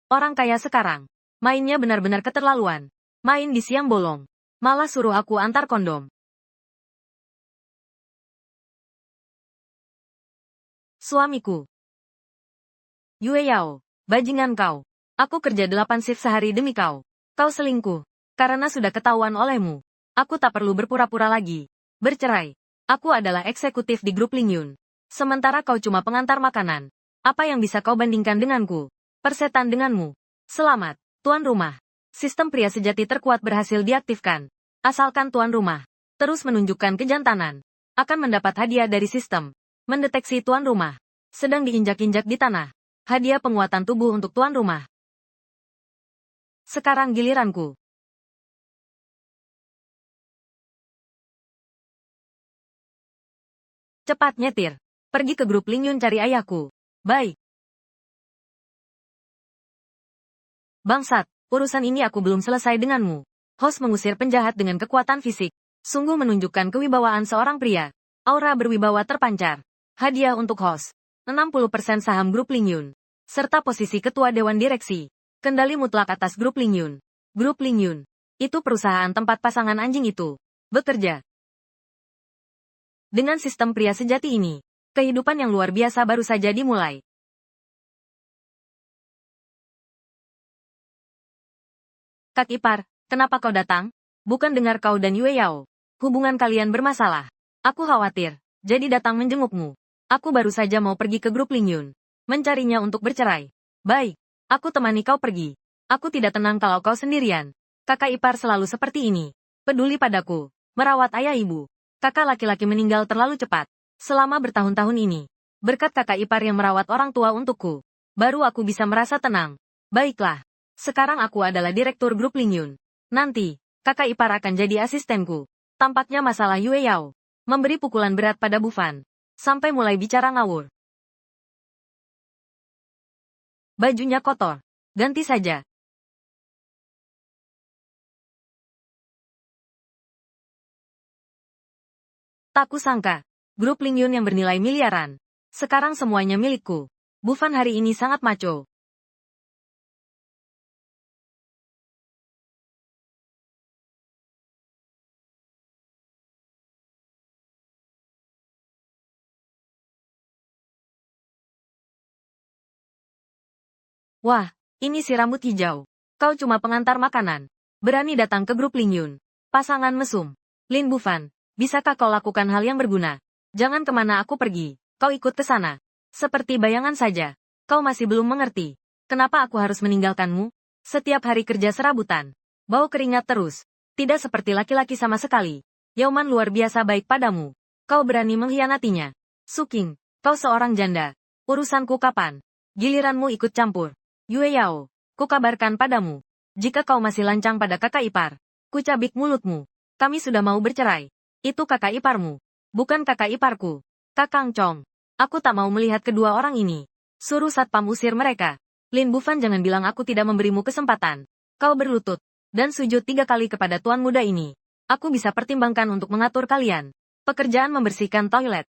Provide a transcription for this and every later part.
Orang kaya sekarang. Mainnya benar-benar keterlaluan. Main di siang bolong. Malah suruh aku antar kondom. Suamiku. Yue Yao, bajingan kau. Aku kerja 8 shift sehari demi kau. Kau selingkuh. Karena sudah ketahuan olehmu. Aku tak perlu berpura-pura lagi. Bercerai. Aku adalah eksekutif di grup Lingyun. Sementara kau cuma pengantar makanan. Apa yang bisa kau bandingkan denganku? Persetan denganmu. Selamat, tuan rumah. Sistem pria sejati terkuat berhasil diaktifkan. Asalkan tuan rumah terus menunjukkan kejantanan, akan mendapat hadiah dari sistem. Mendeteksi tuan rumah sedang diinjak-injak di tanah. Hadiah penguatan tubuh untuk tuan rumah. Sekarang giliranku. Cepat nyetir. Pergi ke grup Lingyun cari ayahku. Baik. Bangsat, urusan ini aku belum selesai denganmu. Host mengusir penjahat dengan kekuatan fisik. Sungguh menunjukkan kewibawaan seorang pria. Aura berwibawa terpancar. Hadiah untuk host. 60% saham grup Lingyun. Serta posisi ketua dewan direksi. Kendali mutlak atas grup Lingyun. Grup Lingyun. Itu perusahaan tempat pasangan anjing itu bekerja. Dengan sistem pria sejati ini, kehidupan yang luar biasa baru saja dimulai. Kak ipar, kenapa kau datang? Bukan dengar kau dan Yue Yao. Hubungan kalian bermasalah. Aku khawatir, jadi datang menjengukmu. Aku baru saja mau pergi ke grup Lingyun. Mencarinya untuk bercerai. Baik, aku temani kau pergi. Aku tidak tenang kalau kau sendirian. Kakak ipar selalu seperti ini. Peduli padaku, merawat ayah ibu. Kakak laki-laki meninggal terlalu cepat. Selama bertahun-tahun ini. Berkat kakak ipar yang merawat orang tua untukku. Baru aku bisa merasa tenang. Baiklah. Sekarang aku adalah direktur grup Lingyun. Nanti, kakak ipar akan jadi asistenku. Tampaknya masalah Yue Yao. Memberi pukulan berat pada Bufan. Sampai mulai bicara ngawur. Bajunya kotor. Ganti saja. Tak kusangka. Grup Lingyun yang bernilai miliaran. Sekarang semuanya milikku. Bufan hari ini sangat maco. Wah, ini si rambut hijau. Kau cuma pengantar makanan. Berani datang ke grup Lingyun. Pasangan mesum. Lin Bufan, bisakah kau lakukan hal yang berguna? Jangan kemana aku pergi. Kau ikut ke sana. Seperti bayangan saja. Kau masih belum mengerti. Kenapa aku harus meninggalkanmu? Setiap hari kerja serabutan. Bau keringat terus. Tidak seperti laki-laki sama sekali. Yauman luar biasa baik padamu. Kau berani mengkhianatinya. Suking, kau seorang janda. Urusanku kapan? Giliranmu ikut campur. Yue Yao, kukabarkan padamu. Jika kau masih lancang pada kakak ipar, kucabik mulutmu. Kami sudah mau bercerai. Itu kakak iparmu. Bukan kakak iparku. Kakang Chong. Aku tak mau melihat kedua orang ini. Suruh satpam usir mereka. Lin Bufan, jangan bilang aku tidak memberimu kesempatan. Kau berlutut dan sujud 3 kali kepada tuan muda ini. Aku bisa pertimbangkan untuk mengatur kalian. Pekerjaan membersihkan toilet.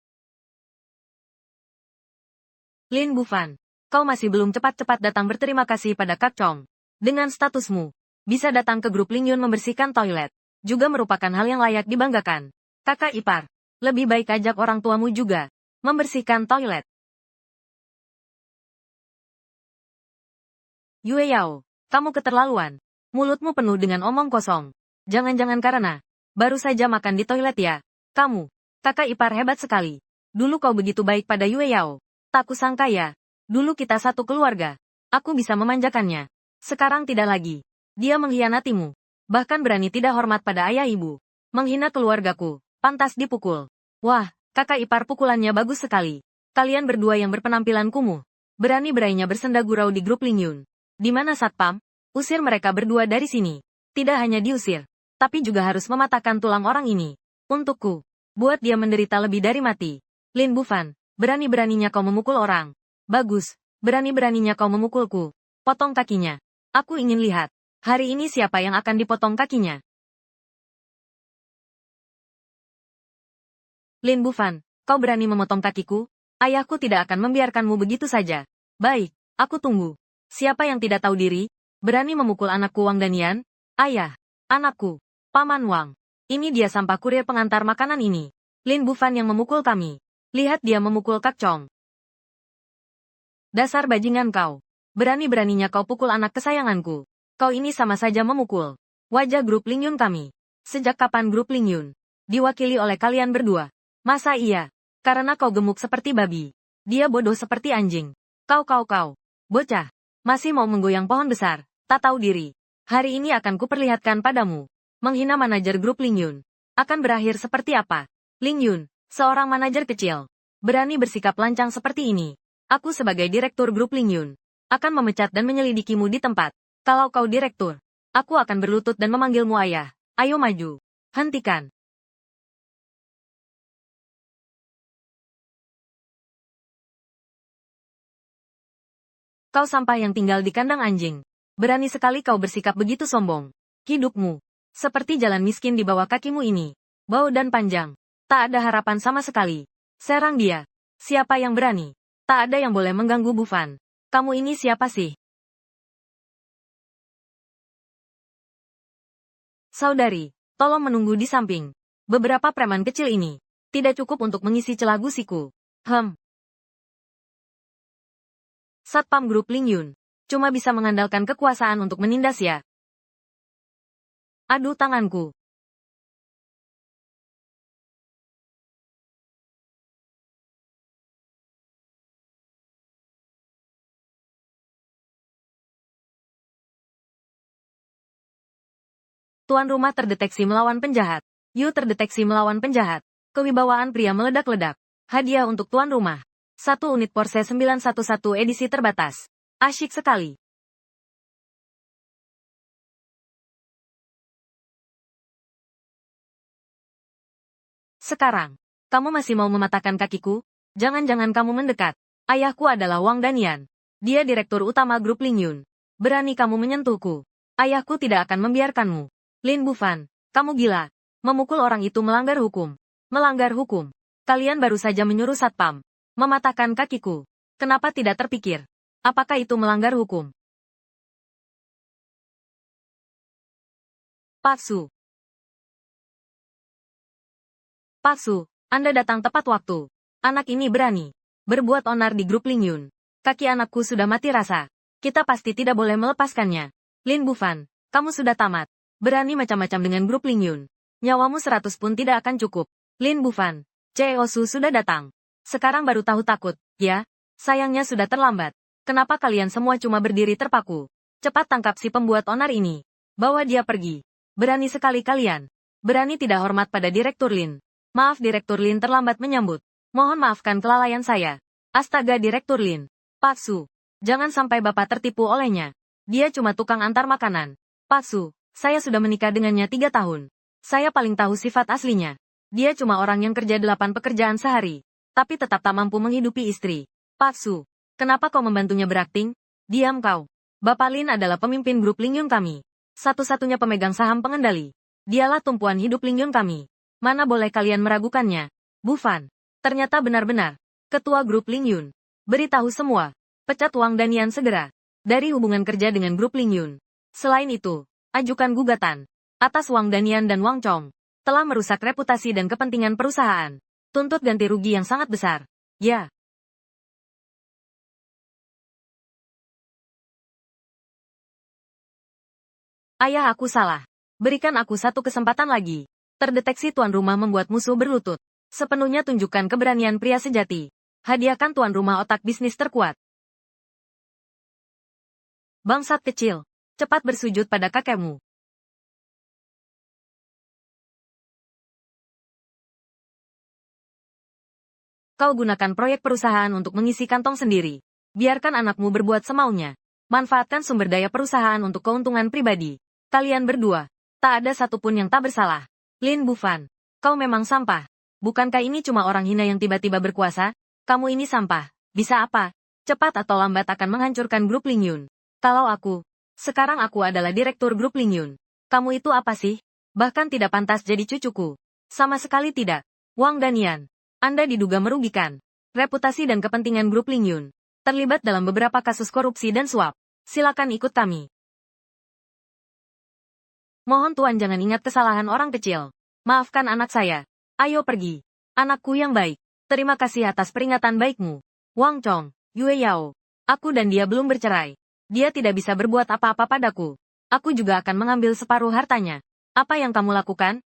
Lin Bufan, kau masih belum cepat-cepat datang berterima kasih pada Kak Chong. Dengan statusmu, bisa datang ke grup Lingyun membersihkan toilet. Juga merupakan hal yang layak dibanggakan. Kakak ipar, lebih baik ajak orang tuamu juga. Membersihkan toilet. Yue Yao, kamu keterlaluan. Mulutmu penuh dengan omong kosong. Jangan-jangan karena baru saja makan di toilet ya. Kamu, kakak ipar hebat sekali. Dulu kau begitu baik pada Yue Yao. Tak kusangka ya. Dulu kita satu keluarga. Aku bisa memanjakannya. Sekarang tidak lagi. Dia mengkhianatimu. Bahkan berani tidak hormat pada ayah ibu. Menghina keluargaku. Pantas dipukul. Wah, kakak ipar pukulannya bagus sekali. Kalian berdua yang berpenampilan kumuh. Berani-beraninya bersenda gurau di grup Lingyun. Di mana satpam? Usir mereka berdua dari sini. Tidak hanya diusir, tapi juga harus mematahkan tulang orang ini. Untukku. Buat dia menderita lebih dari mati. Lin Bufan, berani-beraninya kau memukul orang. Bagus, berani-beraninya kau memukulku. Potong kakinya. Aku ingin lihat. Hari ini siapa yang akan dipotong kakinya? Lin Bufan, kau berani memotong kakiku? Ayahku tidak akan membiarkanmu begitu saja. Baik, aku tunggu. Siapa yang tidak tahu diri? Berani memukul anakku Wang Danian? Ayah, anakku, Paman Wang. Ini dia sampah kurir pengantar makanan ini. Lin Bufan yang memukul kami. Lihat dia memukul Kak Chong. Dasar bajingan kau. Berani-beraninya kau pukul anak kesayanganku. Kau ini sama saja memukul wajah grup Lingyun kami. Sejak kapan grup Lingyun diwakili oleh kalian berdua? Masa iya? Karena kau gemuk seperti babi. Dia bodoh seperti anjing. Kau. Bocah. Masih mau menggoyang pohon besar. Tak tahu diri. Hari ini akan kuperlihatkan padamu. Menghina manajer grup Lingyun. Akan berakhir seperti apa? Lingyun, seorang manajer kecil. Berani bersikap lancang seperti ini. Aku sebagai direktur grup Lingyun akan memecat dan menyelidikimu di tempat. Kalau kau direktur, aku akan berlutut dan memanggilmu ayah. Ayo maju. Hentikan. Kau sampah yang tinggal di kandang anjing. Berani sekali kau bersikap begitu sombong. Hidupmu seperti jalan miskin di bawah kakimu ini. Bau dan panjang. Tak ada harapan sama sekali. Serang dia. Siapa yang berani? Tak ada yang boleh mengganggu Bufan. Kamu ini siapa sih? Saudari, tolong menunggu di samping. Beberapa preman kecil ini tidak cukup untuk mengisi celah gusiku. Satpam grup Lingyun cuma bisa mengandalkan kekuasaan untuk menindas ya. Aduh tanganku. Tuan rumah terdeteksi melawan penjahat. Yu terdeteksi melawan penjahat. Kewibawaan pria meledak-ledak. Hadiah untuk tuan rumah. 1 unit Porsche 911 edisi terbatas. Asyik sekali. Sekarang, kamu masih mau mematahkan kakiku? Jangan-jangan kamu mendekat. Ayahku adalah Wang Danian. Dia direktur utama grup Lingyun. Berani kamu menyentuhku. Ayahku tidak akan membiarkanmu. Lin Bufan, kamu gila. Memukul orang itu melanggar hukum. Melanggar hukum. Kalian baru saja menyuruh satpam mematahkan kakiku. Kenapa tidak terpikir? Apakah itu melanggar hukum? Pak Su. Pak Su, Anda datang tepat waktu. Anak ini berani berbuat onar di grup Lingyun. Kaki anakku sudah mati rasa. Kita pasti tidak boleh melepaskannya. Lin Bufan, kamu sudah tamat. Berani macam-macam dengan grup Lingyun. Nyawamu 100 pun tidak akan cukup. Lin Bufan, CEO Su sudah datang. Sekarang baru tahu takut, ya? Sayangnya sudah terlambat. Kenapa kalian semua cuma berdiri terpaku? Cepat tangkap si pembuat onar ini. Bawa dia pergi. Berani sekali kalian. Berani tidak hormat pada Direktur Lin. Maaf Direktur Lin terlambat menyambut. Mohon maafkan kelalaian saya. Astaga Direktur Lin. Pak Su, jangan sampai Bapak tertipu olehnya. Dia cuma tukang antar makanan. Pak Su, saya sudah menikah dengannya 3 tahun. Saya paling tahu sifat aslinya. Dia cuma orang yang kerja 8 pekerjaan sehari. Tapi tetap tak mampu menghidupi istri. Pak Su, kenapa kau membantunya berakting? Diam kau. Bapak Lin adalah pemimpin grup Lingyun kami. Satu-satunya pemegang saham pengendali. Dialah tumpuan hidup Lingyun kami. Mana boleh kalian meragukannya? Bufan, ternyata benar-benar ketua grup Lingyun. Beritahu semua. Pecat Wang Danian segera. Dari hubungan kerja dengan grup Lingyun. Selain itu, ajukan gugatan atas Wang Danian dan Wang Chong. Telah merusak reputasi dan kepentingan perusahaan. Tuntut ganti rugi yang sangat besar. Ya. Ayah aku salah. Berikan aku satu kesempatan lagi. Terdeteksi tuan rumah membuat musuh berlutut. Sepenuhnya tunjukkan keberanian pria sejati. Hadiahkan tuan rumah otak bisnis terkuat. Bangsat kecil. Cepat bersujud pada kakekmu. Kau gunakan proyek perusahaan untuk mengisi kantong sendiri. Biarkan anakmu berbuat semaunya. Manfaatkan sumber daya perusahaan untuk keuntungan pribadi. Kalian berdua, tak ada satupun yang tak bersalah. Lin Bufan, kau memang sampah. Bukankah ini cuma orang hina yang tiba-tiba berkuasa? Kamu ini sampah. Bisa apa? Cepat atau lambat akan menghancurkan grup Lingyun. Kalau sekarang aku adalah direktur grup Lingyun. Kamu itu apa sih? Bahkan tidak pantas jadi cucuku. Sama sekali tidak. Wang Danian, Anda diduga merugikan reputasi dan kepentingan grup Lingyun. Terlibat dalam beberapa kasus korupsi dan suap. Silakan ikut kami. Mohon Tuan jangan ingat kesalahan orang kecil. Maafkan anak saya. Ayo pergi. Anakku yang baik. Terima kasih atas peringatan baikmu. Wang Chong, Yue Yao. Aku dan dia belum bercerai. Dia tidak bisa berbuat apa-apa padaku. Aku juga akan mengambil separuh hartanya. Apa yang kamu lakukan?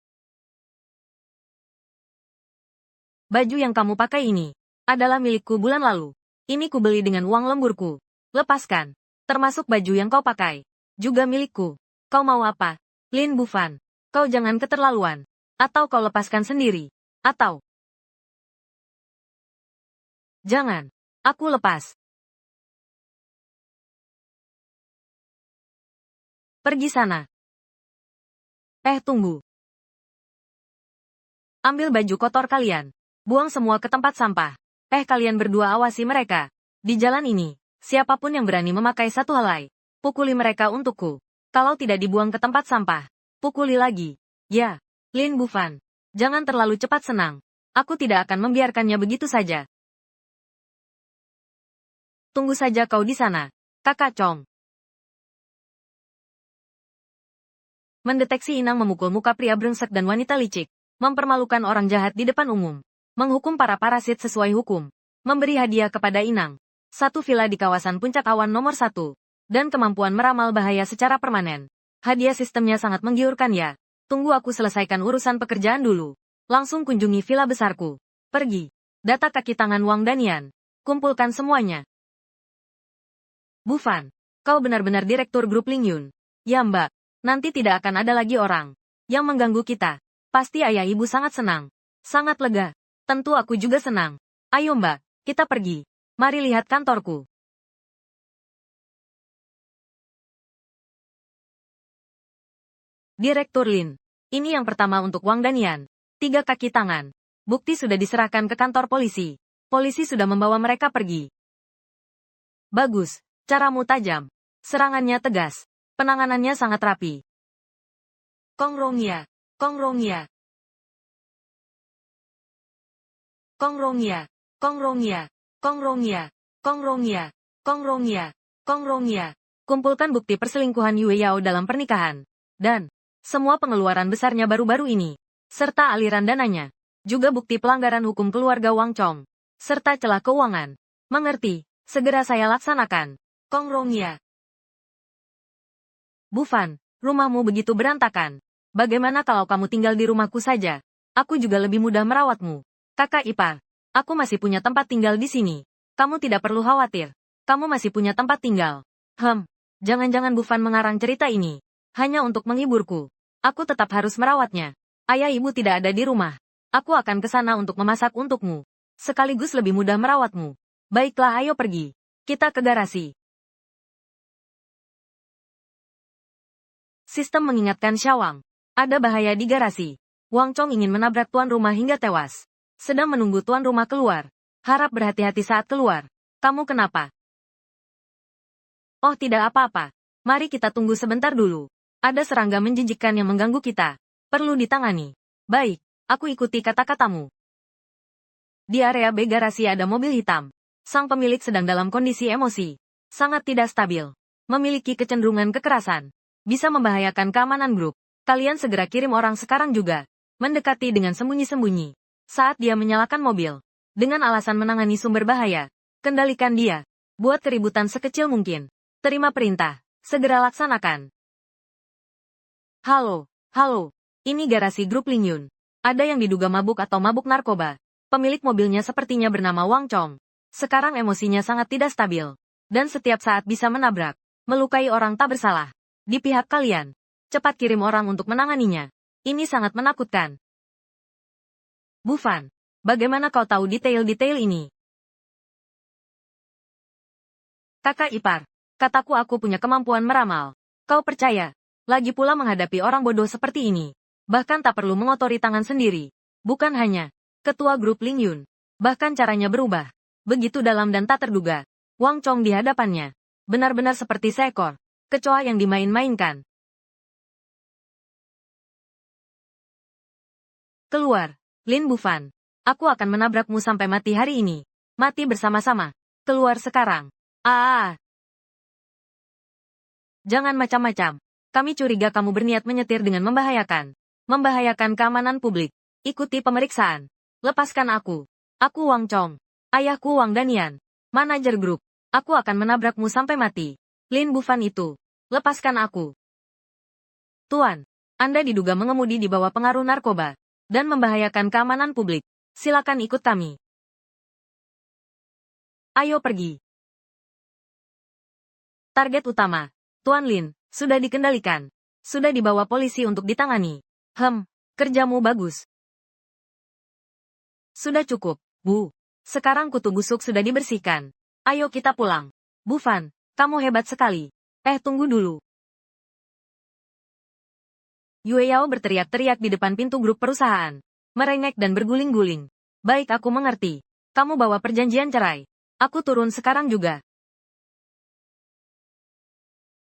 Baju yang kamu pakai ini adalah milikku bulan lalu. Ini kubeli dengan uang lemburku. Lepaskan. Termasuk baju yang kau pakai. Juga milikku. Kau mau apa? Lin Bufan, kau jangan keterlaluan. Atau kau lepaskan sendiri. Atau... Jangan. Aku lepas. Pergi sana. Tunggu. Ambil baju kotor kalian. Buang semua ke tempat sampah. Kalian berdua awasi mereka. Di jalan ini, siapapun yang berani memakai satu helai, pukuli mereka untukku. Kalau tidak dibuang ke tempat sampah, pukuli lagi. Ya, Lin Bufan. Jangan terlalu cepat senang. Aku tidak akan membiarkannya begitu saja. Tunggu saja kau di sana, Kakak Chong. Mendeteksi inang memukul muka pria brengsek dan wanita licik. Mempermalukan orang jahat di depan umum. Menghukum para parasit sesuai hukum. Memberi hadiah kepada inang. Satu villa di kawasan Puncak Awan nomor 1. Dan kemampuan meramal bahaya secara permanen. Hadiah sistemnya sangat menggiurkan ya. Tunggu aku selesaikan urusan pekerjaan dulu. Langsung kunjungi villa besarku. Pergi. Data kaki tangan Wang Danian. Kumpulkan semuanya. Bufan. Kau benar-benar direktur grup Lingyun. Ya mbak. Nanti tidak akan ada lagi orang yang mengganggu kita. Pasti ayah ibu sangat senang. Sangat lega. Tentu aku juga senang. Ayo mbak, kita pergi. Mari lihat kantorku. Direktur Lin. Ini yang pertama untuk Wang Danian. 3 kaki tangan. Bukti sudah diserahkan ke kantor polisi. Polisi sudah membawa mereka pergi. Bagus. Caramu tajam. Serangannya tegas. Penanganannya sangat rapi. Kongrongya. Kongrongya. Kongrongya. Kongrongya. Kongrongya. Kongrongya. Kongrongya. Kongrongya. Kumpulkan bukti perselingkuhan Yue Yao dalam pernikahan. Dan semua pengeluaran besarnya baru-baru ini, serta aliran dananya, juga bukti pelanggaran hukum keluarga Wang Chong, serta celah keuangan. Mengerti, segera saya laksanakan. Kongrongya. Bufan, rumahmu begitu berantakan. Bagaimana kalau kamu tinggal di rumahku saja? Aku juga lebih mudah merawatmu. Kakak ipar, aku masih punya tempat tinggal di sini. Kamu tidak perlu khawatir. Kamu masih punya tempat tinggal. Jangan-jangan Bufan mengarang cerita ini hanya untuk menghiburku. Aku tetap harus merawatnya. Ayah ibu tidak ada di rumah. Aku akan ke sana untuk memasak untukmu. Sekaligus lebih mudah merawatmu. Baiklah, ayo pergi. Kita ke garasi. Sistem mengingatkan Syawang. Ada bahaya di garasi. Wang Chong ingin menabrak tuan rumah hingga tewas. Sedang menunggu tuan rumah keluar. Harap berhati-hati saat keluar. Kamu kenapa? Oh, tidak apa-apa. Mari kita tunggu sebentar dulu. Ada serangga menjijikkan yang mengganggu kita. Perlu ditangani. Baik, aku ikuti kata-katamu. Di area B garasi ada mobil hitam. Sang pemilik sedang dalam kondisi emosi. Sangat tidak stabil. Memiliki kecenderungan kekerasan. Bisa membahayakan keamanan grup. Kalian segera kirim orang sekarang juga. Mendekati dengan sembunyi-sembunyi. Saat dia menyalakan mobil. Dengan alasan menangani sumber bahaya. Kendalikan dia. Buat keributan sekecil mungkin. Terima perintah. Segera laksanakan. Halo. Ini garasi grup Lingyun. Ada yang diduga mabuk atau mabuk narkoba. Pemilik mobilnya sepertinya bernama Wang Chong. Sekarang emosinya sangat tidak stabil. Dan setiap saat bisa menabrak, melukai orang tak bersalah. Di pihak kalian. Cepat kirim orang untuk menanganinya. Ini sangat menakutkan. Bufan, bagaimana kau tahu detail-detail ini? Kakak ipar, kataku aku punya kemampuan meramal. Kau percaya? Lagi pula menghadapi orang bodoh seperti ini. Bahkan tak perlu mengotori tangan sendiri. Bukan hanya ketua grup Lingyun. Bahkan caranya berubah. Begitu dalam dan tak terduga. Wang Chong di hadapannya. Benar-benar seperti seekor kecoa yang dimain-mainkan. Keluar, Lin Bufan. Aku akan menabrakmu sampai mati hari ini. Mati bersama-sama. Keluar sekarang. Jangan macam-macam. Kami curiga kamu berniat menyetir dengan membahayakan keamanan publik. Ikuti pemeriksaan. Lepaskan aku. Aku Wang Chong. Ayahku Wang Danian. Manajer grup. Aku akan menabrakmu sampai mati. Lin Bufan itu. Lepaskan aku. Tuan, Anda diduga mengemudi di bawah pengaruh narkoba dan membahayakan keamanan publik. Silakan ikut kami. Ayo pergi. Target utama, Tuan Lin, sudah dikendalikan. Sudah dibawa polisi untuk ditangani. Kerjamu bagus. Sudah cukup, Bu. Sekarang kutu busuk sudah dibersihkan. Ayo kita pulang. Bufan, kamu hebat sekali. Tunggu dulu. Yue Yao berteriak-teriak di depan pintu grup perusahaan. Merengek dan berguling-guling. Baik, aku mengerti. Kamu bawa perjanjian cerai. Aku turun sekarang juga.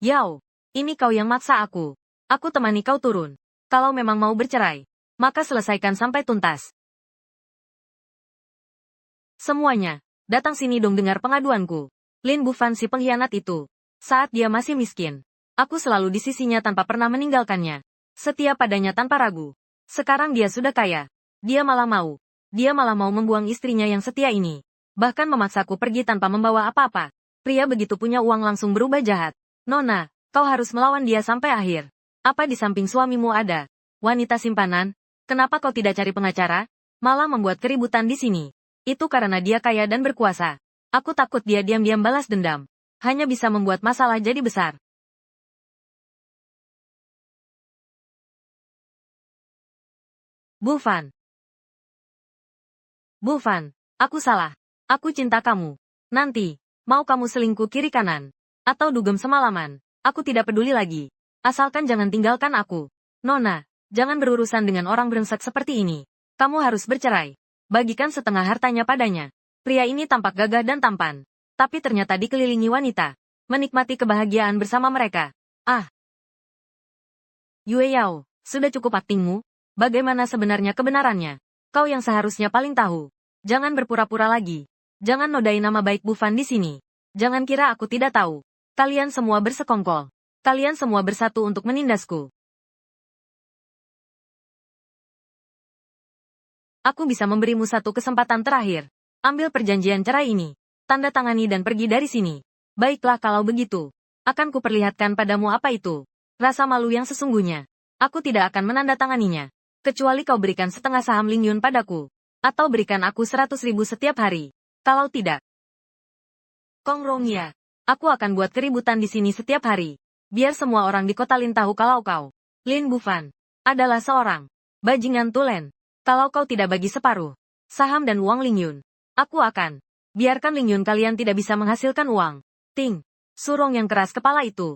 Yao, ini kau yang maksa aku. Aku temani kau turun. Kalau memang mau bercerai, maka selesaikan sampai tuntas. Semuanya, datang sini dong dengar pengaduanku. Lin Bufan si pengkhianat itu. Saat dia masih miskin, aku selalu di sisinya tanpa pernah meninggalkannya. Setia padanya tanpa ragu. Sekarang dia sudah kaya. Dia malah mau membuang istrinya yang setia ini. Bahkan memaksaku pergi tanpa membawa apa-apa. Pria begitu punya uang langsung berubah jahat. Nona, kau harus melawan dia sampai akhir. Apa di samping suamimu ada wanita simpanan? Kenapa kau tidak cari pengacara? Malah membuat keributan di sini. Itu karena dia kaya dan berkuasa. Aku takut dia diam-diam balas dendam. Hanya bisa membuat masalah jadi besar. Bufan, aku salah. Aku cinta kamu. Nanti, mau kamu selingkuh kiri kanan, atau dugem semalaman, aku tidak peduli lagi. Asalkan jangan tinggalkan aku. Nona, jangan berurusan dengan orang brengsek seperti ini. Kamu harus bercerai. Bagikan setengah hartanya padanya. Pria ini tampak gagah dan tampan. Tapi ternyata dikelilingi wanita. Menikmati kebahagiaan bersama mereka. Yue Yao, sudah cukup aktingmu? Bagaimana sebenarnya kebenarannya? Kau yang seharusnya paling tahu. Jangan berpura-pura lagi. Jangan nodai nama baik Bufan di sini. Jangan kira aku tidak tahu. Kalian semua bersekongkol. Kalian semua bersatu untuk menindasku. Aku bisa memberimu satu kesempatan terakhir. Ambil perjanjian cerai ini. Tanda tangani dan pergi dari sini. Baiklah kalau begitu. Akan kuperlihatkan padamu apa itu. Rasa malu yang sesungguhnya. Aku tidak akan menandatanganinya. Kecuali kau berikan setengah saham Ling Yun padaku. Atau berikan aku 100.000 setiap hari. Kalau tidak. Kong Rongya. Aku akan buat keributan di sini setiap hari. Biar semua orang di kota Lin tahu kalau kau, Lin Bufan, adalah seorang bajingan tulen. Kalau kau tidak bagi separuh saham dan uang Ling Yun, aku akan biarkan Ling Yun kalian tidak bisa menghasilkan uang. Ting. Surong yang keras kepala itu.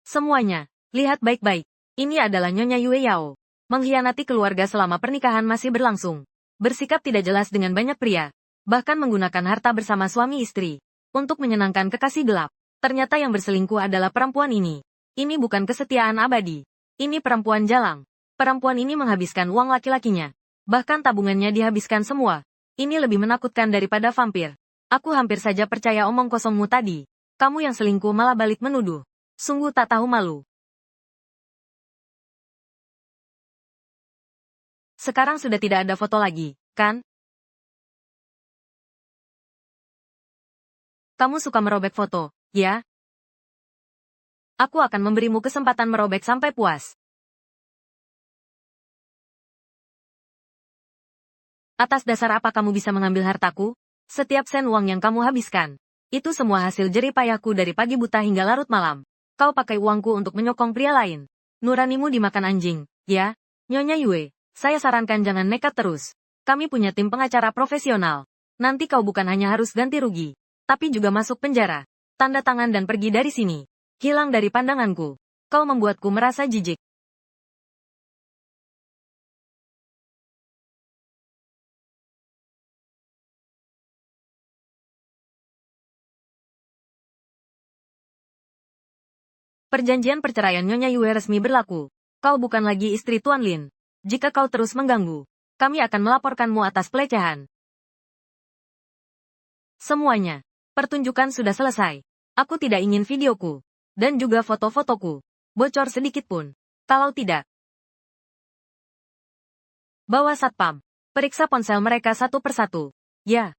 Semuanya. Lihat baik-baik. Ini adalah Nyonya Yue Yao. Mengkhianati keluarga selama pernikahan masih berlangsung. Bersikap tidak jelas dengan banyak pria. Bahkan menggunakan harta bersama suami istri. Untuk menyenangkan kekasih gelap. Ternyata yang berselingkuh adalah perempuan ini. Ini bukan kesetiaan abadi. Ini perempuan jalang. Perempuan ini menghabiskan uang laki-lakinya. Bahkan tabungannya dihabiskan semua. Ini lebih menakutkan daripada vampir. Aku hampir saja percaya omong kosongmu tadi. Kamu yang selingkuh malah balik menuduh. Sungguh tak tahu malu. Sekarang sudah tidak ada foto lagi, kan? Kamu suka merobek foto, ya? Aku akan memberimu kesempatan merobek sampai puas. Atas dasar apa kamu bisa mengambil hartaku? Setiap sen uang yang kamu habiskan. Itu semua hasil jerih payahku dari pagi buta hingga larut malam. Kau pakai uangku untuk menyokong pria lain. Nuranimu dimakan anjing, ya? Nyonya Yue. Saya sarankan jangan nekat terus. Kami punya tim pengacara profesional. Nanti kau bukan hanya harus ganti rugi, tapi juga masuk penjara. Tanda tangan dan pergi dari sini. Hilang dari pandanganku. Kau membuatku merasa jijik. Perjanjian perceraian Nyonya Yue resmi berlaku. Kau bukan lagi istri Tuan Lin. Jika kau terus mengganggu, kami akan melaporkanmu atas pelecehan. Semuanya. Pertunjukan sudah selesai. Aku tidak ingin videoku Dan juga foto-fotoku. Bocor sedikit pun. Kalau tidak. Bawa satpam. Periksa ponsel mereka satu persatu. Ya.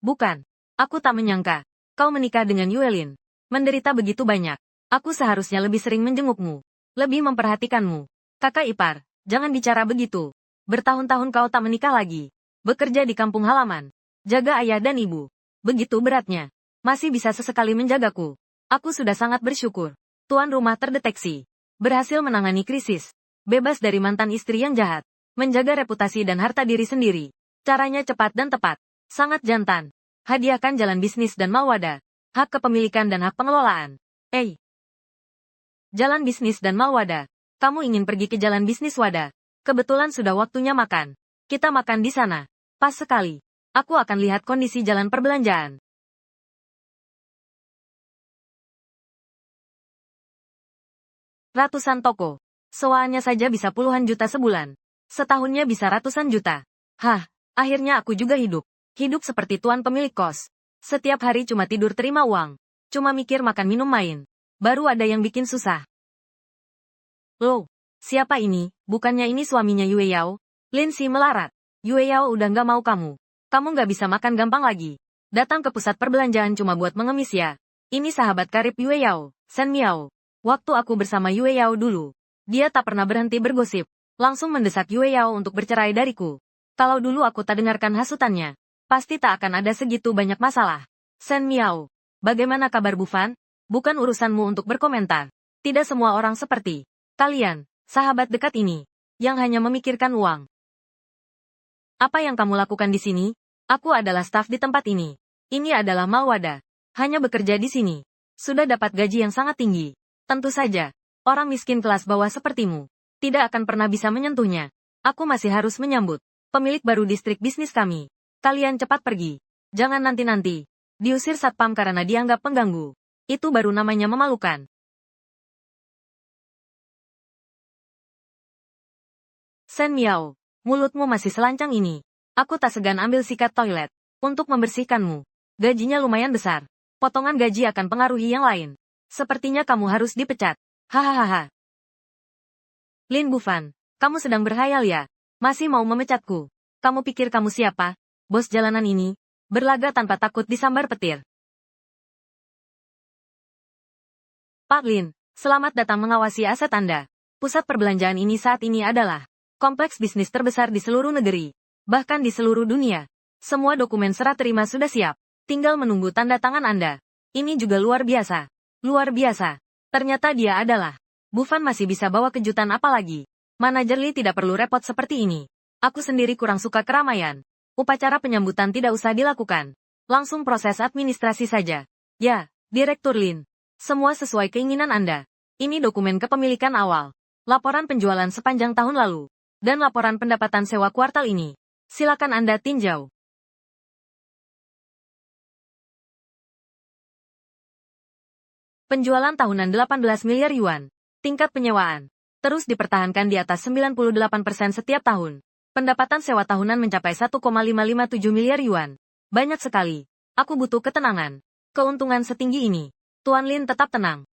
Bukan. Aku tak menyangka. Kau menikah dengan Yuelin. Menderita begitu banyak. Aku seharusnya lebih sering menjengukmu. Lebih memperhatikanmu. Kakak ipar, jangan bicara begitu. Bertahun-tahun kau tak menikah lagi. Bekerja di kampung halaman. Jaga ayah dan ibu. Begitu beratnya. Masih bisa sesekali menjagaku. Aku sudah sangat bersyukur. Tuan rumah terdeteksi. Berhasil menangani krisis. Bebas dari mantan istri yang jahat. Menjaga reputasi dan harta diri sendiri. Caranya cepat dan tepat. Sangat jantan. Hadiahkan jalan bisnis dan malwada. Hak kepemilikan dan hak pengelolaan. Jalan bisnis dan malwada. Kamu ingin pergi ke jalan bisnis Wada. Kebetulan sudah waktunya makan. Kita makan di sana. Pas sekali. Aku akan lihat kondisi jalan perbelanjaan. Ratusan toko. Sewaannya saja bisa puluhan juta sebulan. Setahunnya bisa ratusan juta. Hah, akhirnya aku juga hidup. Hidup seperti tuan pemilik kos. Setiap hari cuma tidur terima uang. Cuma mikir makan minum main. Baru ada yang bikin susah. Loh, siapa ini? Bukannya ini suaminya Yue Yao? Lin Si melarat. Yue Yao udah nggak mau kamu. Kamu nggak bisa makan gampang lagi. Datang ke pusat perbelanjaan cuma buat mengemis ya. Ini sahabat karib Yue Yao, Shen Miao. Waktu aku bersama Yue Yao dulu, dia tak pernah berhenti bergosip. Langsung mendesak Yue Yao untuk bercerai dariku. Kalau dulu aku tak dengarkan hasutannya, pasti tak akan ada segitu banyak masalah. Shen Miao, bagaimana kabar Bu Fan? Bukan urusanmu untuk berkomentar. Tidak semua orang seperti kalian, sahabat dekat ini, yang hanya memikirkan uang. Apa yang kamu lakukan di sini? Aku adalah staf di tempat ini. Ini adalah malwada. Hanya bekerja di sini. Sudah dapat gaji yang sangat tinggi. Tentu saja, orang miskin kelas bawah sepertimu tidak akan pernah bisa menyentuhnya. Aku masih harus menyambut pemilik baru distrik bisnis kami. Kalian cepat pergi. Jangan nanti-nanti diusir satpam karena dianggap pengganggu. Itu baru namanya memalukan. Shen Miao, mulutmu masih selancang ini. Aku tak segan ambil sikat toilet untuk membersihkanmu. Gajinya lumayan besar. Potongan gaji akan pengaruhi yang lain. Sepertinya kamu harus dipecat. Hahaha. Lin Bufan, kamu sedang berhayal ya? Masih mau memecatku? Kamu pikir kamu siapa? Bos jalanan ini? Berlaga tanpa takut disambar petir. Pak Lin, selamat datang mengawasi aset Anda. Pusat perbelanjaan ini saat ini adalah kompleks bisnis terbesar di seluruh negeri, bahkan di seluruh dunia. Semua dokumen serah terima sudah siap, tinggal menunggu tanda tangan Anda. Ini juga luar biasa. Luar biasa. Ternyata dia adalah Bufan masih bisa bawa kejutan apa lagi. Manajer Lee tidak perlu repot seperti ini. Aku sendiri kurang suka keramaian. Upacara penyambutan tidak usah dilakukan. Langsung proses administrasi saja. Ya, Direktur Lin. Semua sesuai keinginan Anda. Ini dokumen kepemilikan awal. Laporan penjualan sepanjang tahun lalu. Dan laporan pendapatan sewa kuartal ini. Silakan Anda tinjau. Penjualan tahunan 18 miliar yuan. Tingkat penyewaan terus dipertahankan di atas 98% setiap tahun. Pendapatan sewa tahunan mencapai 1,557 miliar yuan. Banyak sekali. Aku butuh ketenangan. Keuntungan setinggi ini. Tuan Lin tetap tenang.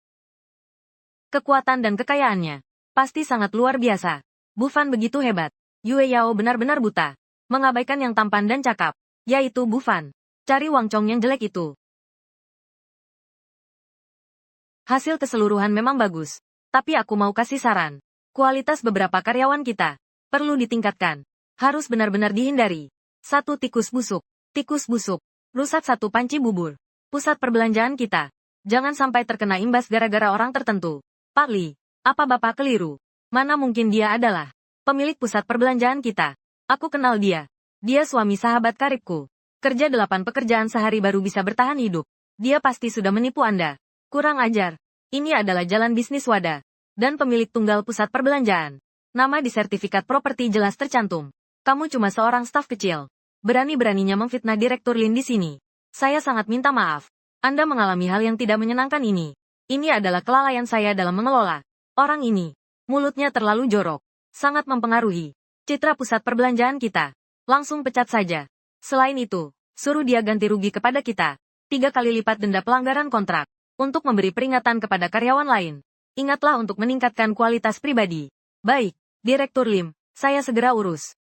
Kekuatan dan kekayaannya pasti sangat luar biasa. Bufan begitu hebat. Yue Yao benar-benar buta. Mengabaikan yang tampan dan cakap. Yaitu Bufan. Cari Wang Chong yang jelek itu. Hasil keseluruhan memang bagus. Tapi aku mau kasih saran. Kualitas beberapa karyawan kita perlu ditingkatkan. Harus benar-benar dihindari. 1 tikus busuk. Tikus busuk. Rusak 1 panci bubur. Pusat perbelanjaan kita jangan sampai terkena imbas gara-gara orang tertentu. Pak Li, apa Bapak keliru? Mana mungkin dia adalah pemilik pusat perbelanjaan kita. Aku kenal dia. Dia suami sahabat karibku. Kerja 8 pekerjaan sehari baru bisa bertahan hidup. Dia pasti sudah menipu Anda. Kurang ajar. Ini adalah jalan bisnis Wada. Dan pemilik tunggal pusat perbelanjaan. Nama di sertifikat properti jelas tercantum. Kamu cuma seorang staf kecil. Berani-beraninya memfitnah Direktur Lin di sini. Saya sangat minta maaf. Anda mengalami hal yang tidak menyenangkan ini. Ini adalah kelalaian saya dalam mengelola. Orang ini mulutnya terlalu jorok. Sangat mempengaruhi citra pusat perbelanjaan kita. Langsung pecat saja. Selain itu, suruh dia ganti rugi kepada kita. 3 kali lipat denda pelanggaran kontrak. Untuk memberi peringatan kepada karyawan lain. Ingatlah untuk meningkatkan kualitas pribadi. Baik, Direktur Lim, saya segera urus.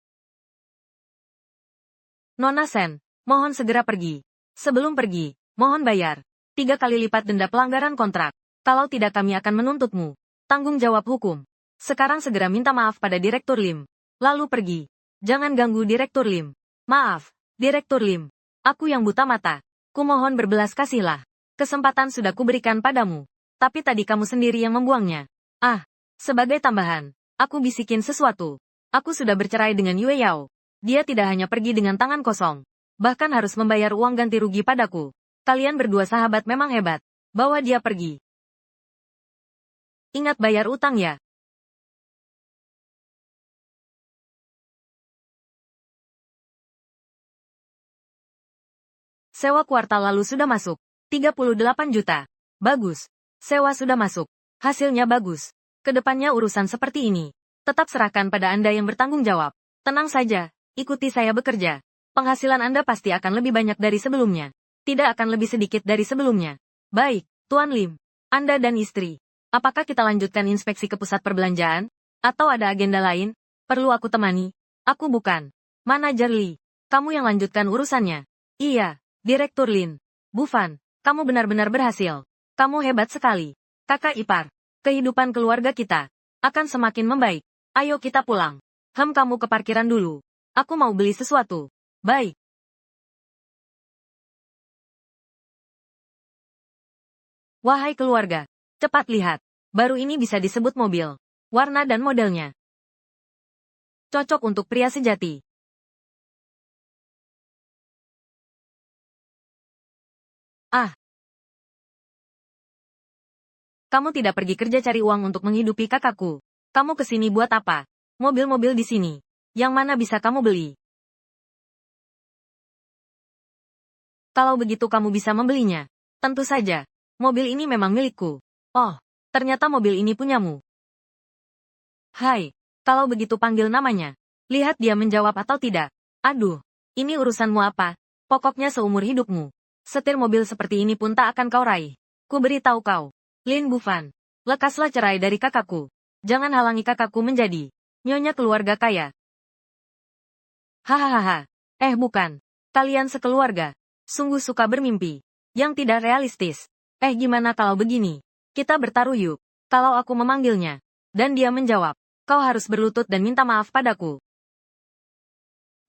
Nona Sen, mohon segera pergi. Sebelum pergi, mohon bayar 3 kali lipat denda pelanggaran kontrak. Kalau tidak kami akan menuntutmu. Tanggung jawab hukum. Sekarang segera minta maaf pada Direktur Lim. Lalu pergi. Jangan ganggu Direktur Lim. Maaf, Direktur Lim. Aku yang buta mata. Kumohon berbelas kasihlah. Kesempatan sudah kuberikan padamu. Tapi tadi kamu sendiri yang membuangnya. Ah, sebagai tambahan, aku bisikin sesuatu. Aku sudah bercerai dengan Yue Yao. Dia tidak hanya pergi dengan tangan kosong. Bahkan harus membayar uang ganti rugi padaku. Kalian berdua sahabat memang hebat. Bawa dia pergi. Ingat bayar utang ya. Sewa kuartal lalu sudah masuk. 38 juta. Bagus. Sewa sudah masuk. Hasilnya bagus. Kedepannya urusan seperti ini. Tetap serahkan pada Anda yang bertanggung jawab. Tenang saja. Ikuti saya bekerja. Penghasilan Anda pasti akan lebih banyak dari sebelumnya. Tidak akan lebih sedikit dari sebelumnya. Baik, Tuan Lim. Anda dan istri. Apakah kita lanjutkan inspeksi ke pusat perbelanjaan? Atau ada agenda lain? Perlu aku temani? Aku bukan Manajer Lee. Kamu yang lanjutkan urusannya. Iya, Direktur Lin. Bufan, kamu benar-benar berhasil. Kamu hebat sekali. Kakak ipar. Kehidupan keluarga kita akan semakin membaik. Ayo kita pulang. Kamu ke parkiran dulu. Aku mau beli sesuatu. Baik. Wahai keluarga, cepat lihat. Baru ini bisa disebut mobil. Warna dan modelnya cocok untuk pria sejati. Ah, kamu tidak pergi kerja cari uang untuk menghidupi kakakku. Kamu kesini buat apa? Mobil-mobil di sini. Yang mana bisa kamu beli? Kalau begitu kamu bisa membelinya. Tentu saja. Mobil ini memang milikku. Oh, ternyata mobil ini punyamu. Hai, kalau begitu panggil namanya. Lihat dia menjawab atau tidak. Aduh, ini urusanmu apa? Pokoknya seumur hidupmu. Setir mobil seperti ini pun tak akan kau raih. Ku beritahu kau. Lin Bufan, lekaslah cerai dari kakakku. Jangan halangi kakakku menjadi nyonya keluarga kaya. Hahaha. Bukan. Kalian sekeluarga. Sungguh suka bermimpi. Yang tidak realistis. Gimana kalau begini? Kita bertaruh yuk. Kalau aku memanggilnya. Dan dia menjawab. Kau harus berlutut dan minta maaf padaku.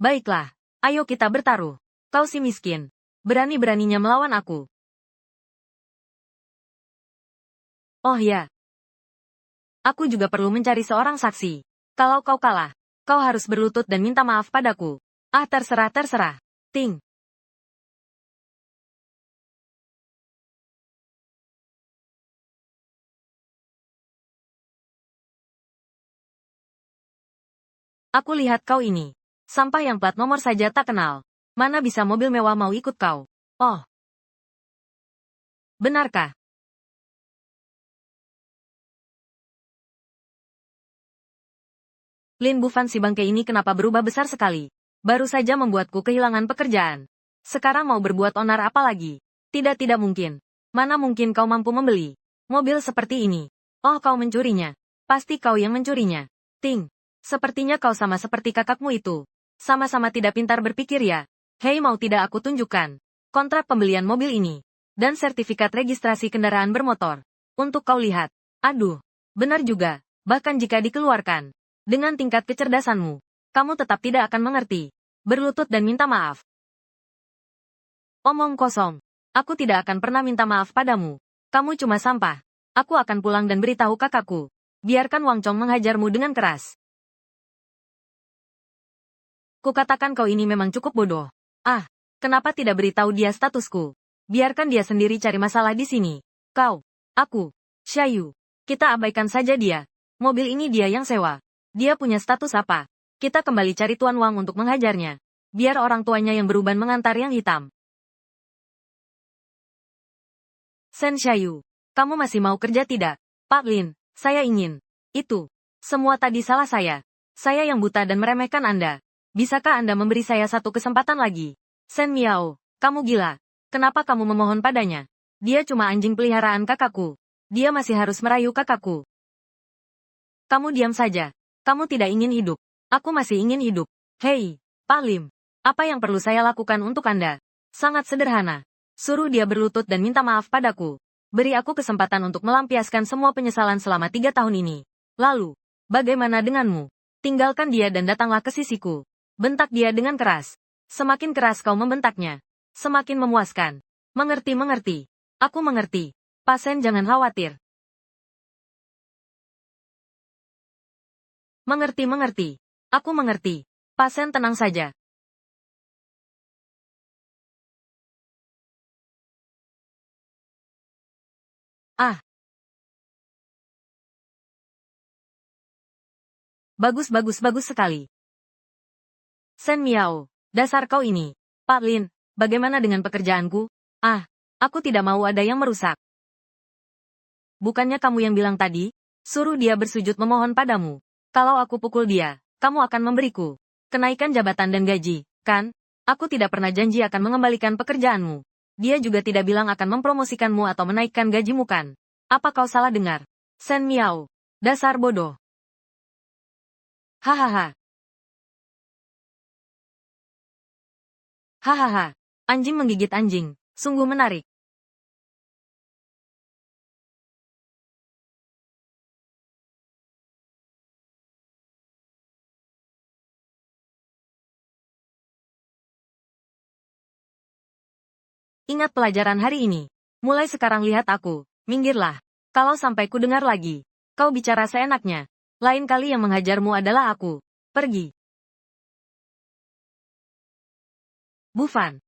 Baiklah. Ayo kita bertaruh. Kau si miskin. Berani-beraninya melawan aku. Oh ya. Aku juga perlu mencari seorang saksi. Kalau kau kalah, kau harus berlutut dan minta maaf padaku. Terserah. Ting. Aku lihat kau ini. Sampah yang plat nomor saja tak kenal. Mana bisa mobil mewah mau ikut kau? Oh. Benarkah? Lin Bufan si bangke ini kenapa berubah besar sekali? Baru saja membuatku kehilangan pekerjaan. Sekarang mau berbuat onar apa lagi? Tidak mungkin. Mana mungkin kau mampu membeli mobil seperti ini? Oh, kau mencurinya. Pasti kau yang mencurinya. Ting. Sepertinya kau sama seperti kakakmu itu. Sama-sama tidak pintar berpikir ya. Hei, mau tidak aku tunjukkan kontrak pembelian mobil ini. Dan sertifikat registrasi kendaraan bermotor. Untuk kau lihat. Aduh. Benar juga. Bahkan jika dikeluarkan. Dengan tingkat kecerdasanmu, kamu tetap tidak akan mengerti. Berlutut dan minta maaf. Omong kosong. Aku tidak akan pernah minta maaf padamu. Kamu cuma sampah. Aku akan pulang dan beritahu kakakku. Biarkan Wang Chong menghajarmu dengan keras. Kukatakan kau ini memang cukup bodoh. Kenapa tidak beritahu dia statusku? Biarkan dia sendiri cari masalah di sini. Kau, aku, Xiaoyu. Kita abaikan saja dia. Mobil ini dia yang sewa. Dia punya status apa? Kita kembali cari Tuan Wang untuk menghajarnya. Biar orang tuanya yang beruban mengantar yang hitam. Sen Xiaoyu, kamu masih mau kerja tidak? Pak Lin, saya ingin. Itu. Semua tadi salah saya. Saya yang buta dan meremehkan Anda. Bisakah Anda memberi saya satu kesempatan lagi? Shen Miao, kamu gila. Kenapa kamu memohon padanya? Dia cuma anjing peliharaan kakakku. Dia masih harus merayu kakakku. Kamu diam saja. Kamu tidak ingin hidup. Aku masih ingin hidup. Hei, Pak Lim. Apa yang perlu saya lakukan untuk Anda? Sangat sederhana. Suruh dia berlutut dan minta maaf padaku. Beri aku kesempatan untuk melampiaskan semua penyesalan selama 3 tahun ini. Lalu, bagaimana denganmu? Tinggalkan dia dan datanglah ke sisiku. Bentak dia dengan keras. Semakin keras kau membentaknya, semakin memuaskan. Mengerti. Aku mengerti. Pasien jangan khawatir. Mengerti. Aku mengerti. Pasien tenang saja. Ah. Bagus sekali. Shen Miao, dasar kau ini. Pak Lin, bagaimana dengan pekerjaanku? Ah, aku tidak mau ada yang merusak. Bukannya kamu yang bilang tadi? Suruh dia bersujud memohon padamu. Kalau aku pukul dia, kamu akan memberiku kenaikan jabatan dan gaji, kan? Aku tidak pernah janji akan mengembalikan pekerjaanmu. Dia juga tidak bilang akan mempromosikanmu atau menaikkan gajimu, kan? Apa kau salah dengar? Shen Miao, dasar bodoh. Hahaha. Hahaha. Anjing menggigit anjing. Sungguh menarik. Ingat pelajaran hari ini. Mulai sekarang lihat aku. Minggirlah. Kalau sampai ku dengar lagi. Kau bicara seenaknya. Lain kali yang menghajarmu adalah aku. Pergi. Bufan.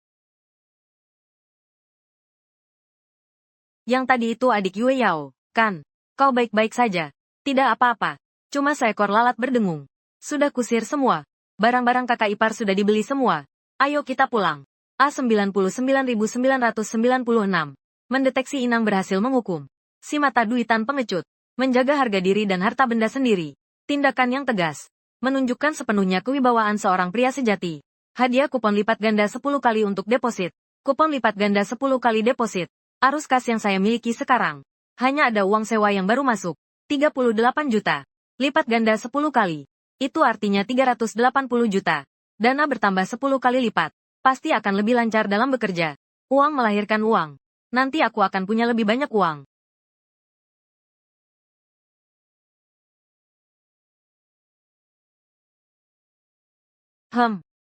Yang tadi itu adik Yue Yao, kan? Kau baik-baik saja. Tidak apa-apa. Cuma seekor lalat berdengung. Sudah kusir semua. Barang-barang kakak ipar sudah dibeli semua. Ayo kita pulang. A99996. Mendeteksi inang berhasil menghukum. Si mata duitan pengecut. Menjaga harga diri dan harta benda sendiri. Tindakan yang tegas. Menunjukkan sepenuhnya kewibawaan seorang pria sejati. Hadiah kupon lipat ganda 10 kali untuk deposit. Kupon lipat ganda 10 kali deposit. Arus kas yang saya miliki sekarang. Hanya ada uang sewa yang baru masuk. 38 juta. Lipat ganda 10 kali. Itu artinya 380 juta. Dana bertambah 10 kali lipat. Pasti akan lebih lancar dalam bekerja. Uang melahirkan uang. Nanti aku akan punya lebih banyak uang.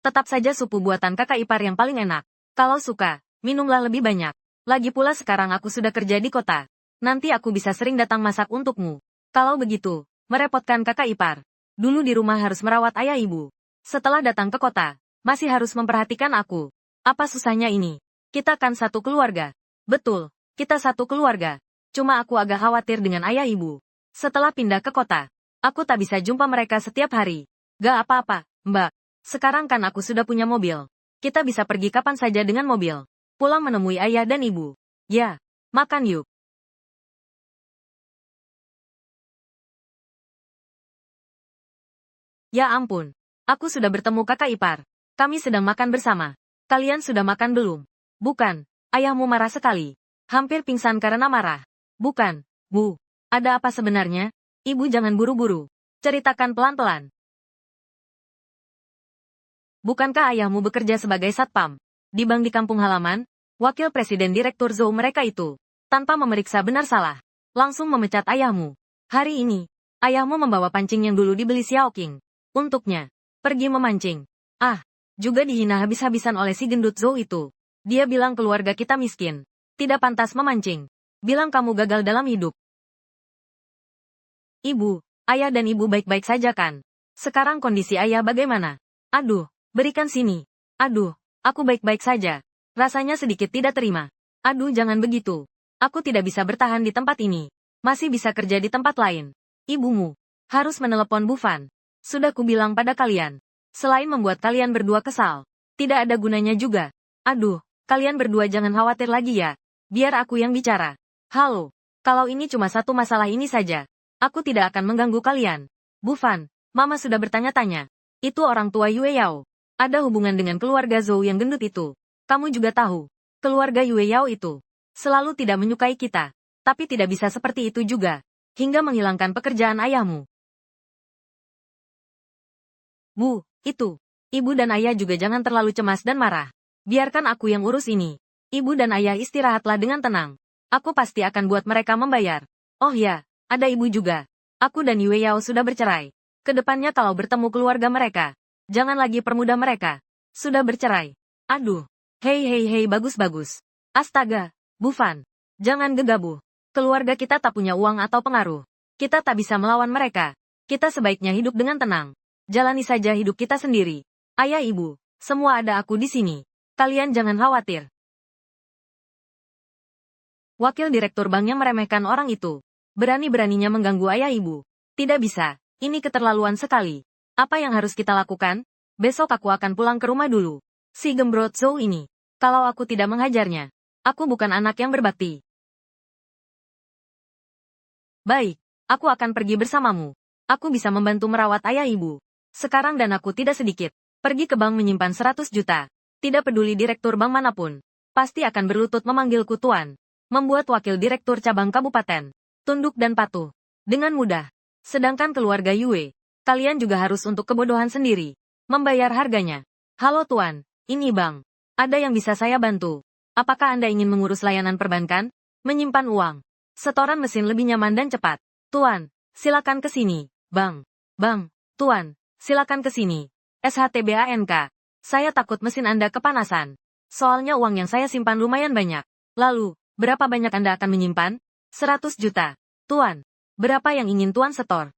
Tetap saja supu buatan kakak ipar yang paling enak. Kalau suka, minumlah lebih banyak. Lagi pula sekarang aku sudah kerja di kota. Nanti aku bisa sering datang masak untukmu. Kalau begitu, merepotkan kakak ipar. Dulu di rumah harus merawat ayah ibu. Setelah datang ke kota, masih harus memperhatikan aku. Apa susahnya ini? Kita kan satu keluarga. Betul, kita satu keluarga. Cuma aku agak khawatir dengan ayah ibu. Setelah pindah ke kota, aku tak bisa jumpa mereka setiap hari. Gak apa-apa, Mbak. Sekarang kan aku sudah punya mobil. Kita bisa pergi kapan saja dengan mobil. Pulang menemui ayah dan ibu. Ya, makan yuk. Ya ampun. Aku sudah bertemu kakak ipar. Kami sedang makan bersama. Kalian sudah makan belum? Bukan. Ayahmu marah sekali. Hampir pingsan karena marah. Bukan, Bu. Ada apa sebenarnya? Ibu jangan buru-buru. Ceritakan pelan-pelan. Bukankah ayahmu bekerja sebagai satpam di bank di kampung halaman? Wakil presiden direktur zoo mereka itu, tanpa memeriksa benar salah, langsung memecat ayahmu. Hari ini, ayahmu membawa pancing yang dulu dibeli Xiao Qing. Untuknya, pergi memancing. Ah, juga dihina habis-habisan oleh si gendut zoo itu. Dia bilang keluarga kita miskin. Tidak pantas memancing. Bilang kamu gagal dalam hidup. Ibu, ayah dan ibu baik-baik saja kan? Sekarang kondisi ayah bagaimana? Aduh. Berikan sini. Aduh, aku baik-baik saja. Rasanya sedikit tidak terima. Aduh jangan begitu. Aku tidak bisa bertahan di tempat ini. Masih bisa kerja di tempat lain. Ibumu harus menelepon Bufan. Sudah kubilang pada kalian. Selain membuat kalian berdua kesal, tidak ada gunanya juga. Aduh, kalian berdua jangan khawatir lagi ya. Biar aku yang bicara. Halo, kalau ini cuma satu masalah ini saja, aku tidak akan mengganggu kalian. Bufan, Mama sudah bertanya-tanya. Itu orang tua Yue Yao. Ada hubungan dengan keluarga Zhou yang gendut itu. Kamu juga tahu, keluarga Yue Yao itu selalu tidak menyukai kita. Tapi tidak bisa seperti itu juga, hingga menghilangkan pekerjaan ayahmu. Bu, itu. Ibu dan ayah juga jangan terlalu cemas dan marah. Biarkan aku yang urus ini. Ibu dan ayah istirahatlah dengan tenang. Aku pasti akan buat mereka membayar. Oh ya, ada ibu juga. Aku dan Yue Yao sudah bercerai. Kedepannya kalau bertemu keluarga mereka, jangan lagi permudah mereka. Sudah bercerai. Aduh. Hei, bagus-bagus. Astaga, Bu Fan. Jangan gegabah. Keluarga kita tak punya uang atau pengaruh. Kita tak bisa melawan mereka. Kita sebaiknya hidup dengan tenang. Jalani saja hidup kita sendiri. Ayah ibu, semua ada aku di sini. Kalian jangan khawatir. Wakil direktur bank yang meremehkan orang itu. Berani-beraninya mengganggu ayah ibu. Tidak bisa, ini keterlaluan sekali. Apa yang harus kita lakukan? Besok aku akan pulang ke rumah dulu. Si gembrot Zhou ini. Kalau aku tidak menghajarnya, aku bukan anak yang berbakti. Baik, aku akan pergi bersamamu. Aku bisa membantu merawat ayah ibu. Sekarang dan aku tidak sedikit. Pergi ke bank menyimpan 100 juta. Tidak peduli direktur bank manapun. Pasti akan berlutut memanggilku tuan. Membuat wakil direktur cabang kabupaten tunduk dan patuh. Dengan mudah. Sedangkan keluarga Yue, kalian juga harus untuk kebodohan sendiri. Membayar harganya. Halo tuan, ini bank. Ada yang bisa saya bantu? Apakah Anda ingin mengurus layanan perbankan? Menyimpan uang. Setoran mesin lebih nyaman dan cepat. Tuan, silakan ke sini. Bang. Tuan, silakan ke sini. SHTBANK. Saya takut mesin Anda kepanasan. Soalnya uang yang saya simpan lumayan banyak. Lalu, berapa banyak Anda akan menyimpan? 100 juta. Tuan, berapa yang ingin Tuan setor?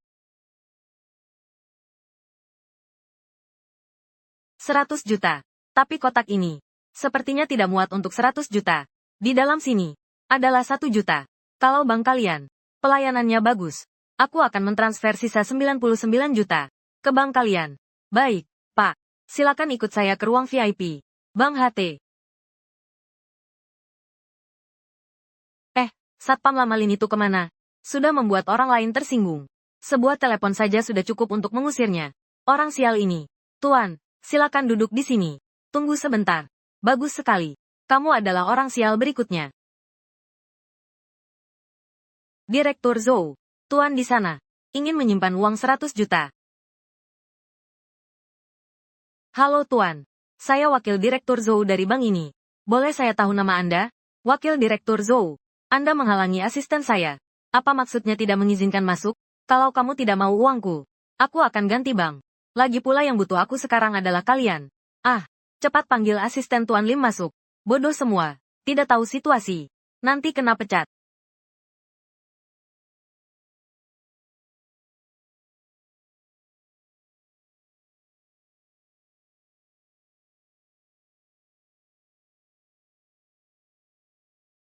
100 juta. Tapi kotak ini, sepertinya tidak muat untuk 100 juta. Di dalam sini, adalah 1 juta. Kalau bank kalian, pelayanannya bagus, aku akan mentransfer sisa 99 juta ke bank kalian. Baik, Pak. Silakan ikut saya ke ruang VIP. Bang HT. Satpam Lamalin itu kemana? Sudah membuat orang lain tersinggung. Sebuah telepon saja sudah cukup untuk mengusirnya. Orang sial ini. Tuan, silakan duduk di sini. Tunggu sebentar. Bagus sekali. Kamu adalah orang sial berikutnya. Direktur Zhou. Tuan di sana. Ingin menyimpan uang 100 juta. Halo Tuan. Saya Wakil Direktur Zhou dari bank ini. Boleh saya tahu nama Anda? Wakil Direktur Zhou. Anda menghalangi asisten saya. Apa maksudnya tidak mengizinkan masuk? Kalau kamu tidak mau uangku, aku akan ganti bank. Lagi pula yang butuh aku sekarang adalah kalian. Cepat panggil asisten Tuan Lim masuk. Bodoh semua. Tidak tahu situasi. Nanti kena pecat.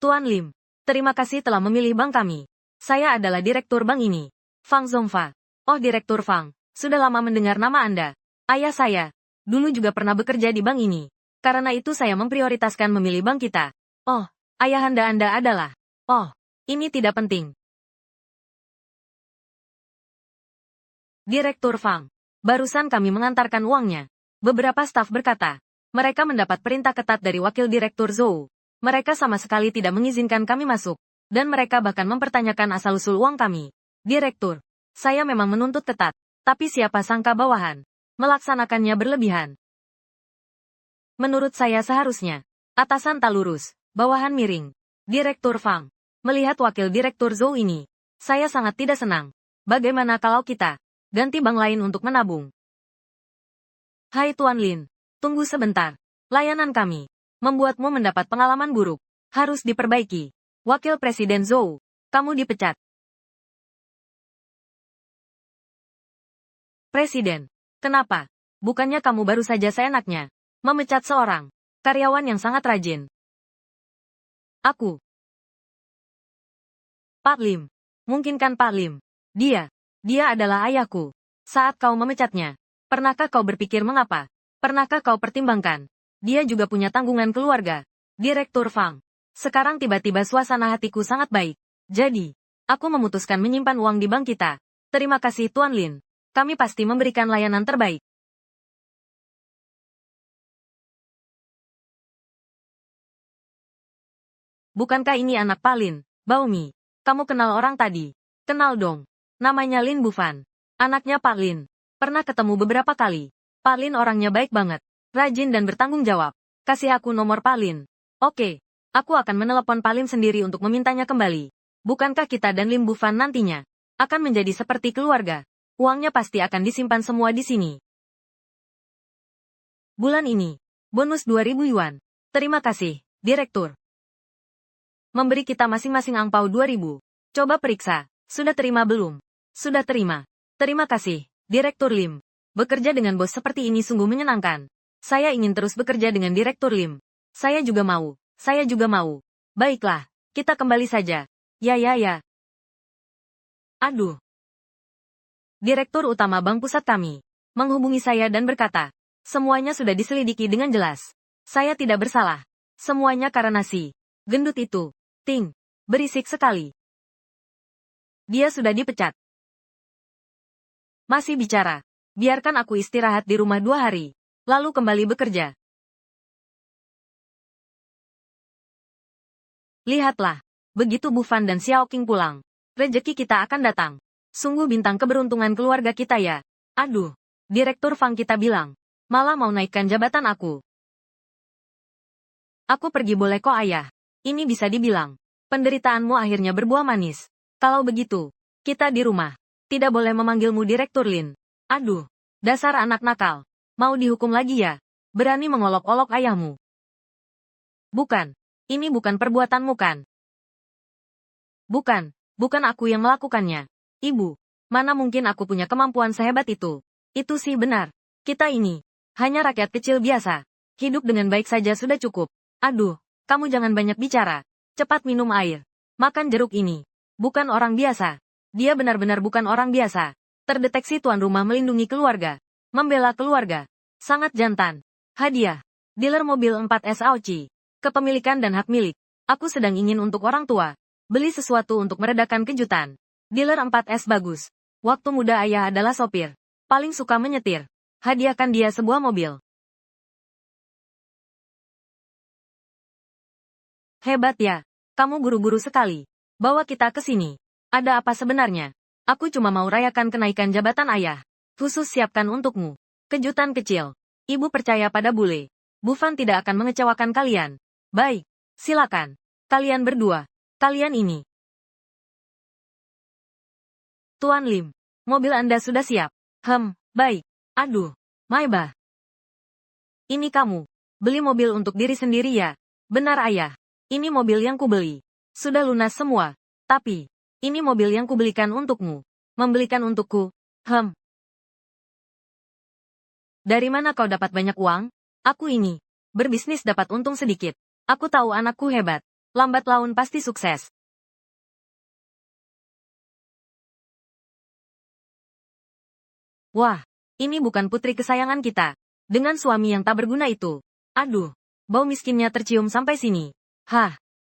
Tuan Lim, terima kasih telah memilih bank kami. Saya adalah direktur bank ini. Fang Zongfa. Oh Direktur Fang, sudah lama mendengar nama Anda. Ayah saya, dulu juga pernah bekerja di bank ini. Karena itu saya memprioritaskan memilih bank kita. Oh, ayahanda Anda adalah. Oh, ini tidak penting. Direktur Fang. Barusan kami mengantarkan uangnya. Beberapa staf berkata, mereka mendapat perintah ketat dari Wakil Direktur Zhou. Mereka sama sekali tidak mengizinkan kami masuk. Dan mereka bahkan mempertanyakan asal-usul uang kami. Direktur, saya memang menuntut ketat. Tapi siapa sangka bawahan melaksanakannya berlebihan. Menurut saya seharusnya, atasan tak lurus, bawahan miring. Direktur Fang. Melihat Wakil Direktur Zhou ini, saya sangat tidak senang. Bagaimana kalau kita ganti bank lain untuk menabung? Hai Tuan Lin, tunggu sebentar. Layanan kami membuatmu mendapat pengalaman buruk. Harus diperbaiki. Wakil Presiden Zhou, kamu dipecat. Presiden, kenapa? Bukannya kamu baru saja seenaknya memecat seorang karyawan yang sangat rajin. Aku. Pak Lim. Mungkin kan Pak Lim? Dia adalah ayahku. Saat kau memecatnya, pernahkah kau berpikir mengapa? Pernahkah kau pertimbangkan? Dia juga punya tanggungan keluarga. Direktur Fang. Sekarang tiba-tiba suasana hatiku sangat baik. Jadi, aku memutuskan menyimpan uang di bank kita. Terima kasih Tuan Lin. Kami pasti memberikan layanan terbaik. Bukankah ini anak Palin, Baomi? Kamu kenal orang tadi? Kenal dong. Namanya Lin Bufan. Anaknya Pak Lin. Pernah ketemu beberapa kali. Pak Lin orangnya baik banget. Rajin dan bertanggung jawab. Kasih aku nomor Pak Lin. Oke. Aku akan menelepon Pak Lin sendiri untuk memintanya kembali. Bukankah kita dan Lim Bufan nantinya akan menjadi seperti keluarga? Uangnya pasti akan disimpan semua di sini. Bulan ini. Bonus 2.000 yuan. Terima kasih, Direktur. Memberi kita masing-masing angpau 2.000. Coba periksa. Sudah terima belum? Sudah terima. Terima kasih, Direktur Lim. Bekerja dengan bos seperti ini sungguh menyenangkan. Saya ingin terus bekerja dengan Direktur Lim. Saya juga mau. Saya juga mau. Baiklah, kita kembali saja. Ya. Aduh. Direktur utama bank pusat kami menghubungi saya dan berkata, semuanya sudah diselidiki dengan jelas. Saya tidak bersalah. Semuanya karena si gendut itu. Ting. Berisik sekali. Dia sudah dipecat. Masih bicara. Biarkan aku istirahat di rumah 2 hari. Lalu kembali bekerja. Lihatlah. Begitu Bufan dan Xiaoqing pulang. Rejeki kita akan datang. Sungguh bintang keberuntungan keluarga kita ya. Aduh. Direktur Fang kita bilang. Malah mau naikkan jabatan aku. Aku pergi boleh kok ayah. Ini bisa dibilang. Penderitaanmu akhirnya berbuah manis. Kalau begitu. Kita di rumah. Tidak boleh memanggilmu Direktur Lin. Aduh. Dasar anak nakal. Mau dihukum lagi ya? Berani mengolok-olok ayahmu. Bukan. Ini bukan perbuatanmu kan? Bukan aku yang melakukannya. Ibu. Mana mungkin aku punya kemampuan sehebat itu. Itu sih benar. Kita ini. Hanya rakyat kecil biasa. Hidup dengan baik saja sudah cukup. Aduh. Kamu jangan banyak bicara. Cepat minum air. Makan jeruk ini. Bukan orang biasa. Dia benar-benar bukan orang biasa. Terdeteksi tuan rumah melindungi keluarga. Membela keluarga. Sangat jantan. Hadiah. Dealer mobil 4S Aochi. Kepemilikan dan hak milik. Aku sedang ingin untuk orang tua. Beli sesuatu untuk meredakan kejutan. Dealer 4S bagus. Waktu muda ayah adalah sopir. Paling suka menyetir. Hadiahkan dia sebuah mobil. Hebat ya. Kamu buru-buru sekali. Bawa kita ke sini. Ada apa sebenarnya? Aku cuma mau rayakan kenaikan jabatan ayah. Khusus siapkan untukmu. Kejutan kecil. Ibu percaya pada bule. Bufan tidak akan mengecewakan kalian. Baik. Silakan. Kalian berdua. Kalian ini. Tuan Lim. Mobil Anda sudah siap. Baik. Aduh. Maibah. Ini kamu. Beli mobil untuk diri sendiri ya? Benar ayah. Ini mobil yang kubeli. Sudah lunas semua. Tapi, ini mobil yang kubelikan untukmu. Membelikan untukku. Dari mana kau dapat banyak uang? Aku ini. Berbisnis dapat untung sedikit. Aku tahu anakku hebat. Lambat laun pasti sukses. Wah, ini bukan putri kesayangan kita. Dengan suami yang tak berguna itu. Aduh, bau miskinnya tercium sampai sini.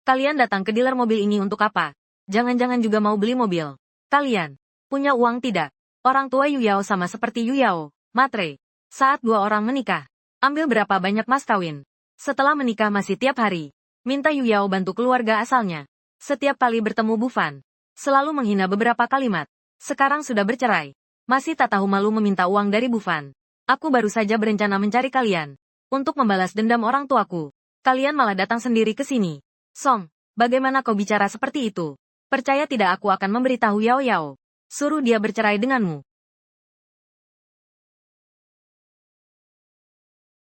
Kalian datang ke dealer mobil ini untuk apa? Jangan-jangan juga mau beli mobil. Kalian punya uang tidak? Orang tua Yu Yao sama seperti Yu Yao, matre. Saat 2 orang menikah, ambil berapa banyak mas kawin. Setelah menikah masih tiap hari. Minta Yu Yao bantu keluarga asalnya. Setiap kali bertemu Bufan, selalu menghina beberapa kalimat. Sekarang sudah bercerai. Masih tak tahu malu meminta uang dari Bufan. Aku baru saja berencana mencari kalian. Untuk membalas dendam orang tuaku. Kalian malah datang sendiri ke sini. Song, bagaimana kau bicara seperti itu? Percaya tidak aku akan memberitahu Yao Yao. Suruh dia bercerai denganmu.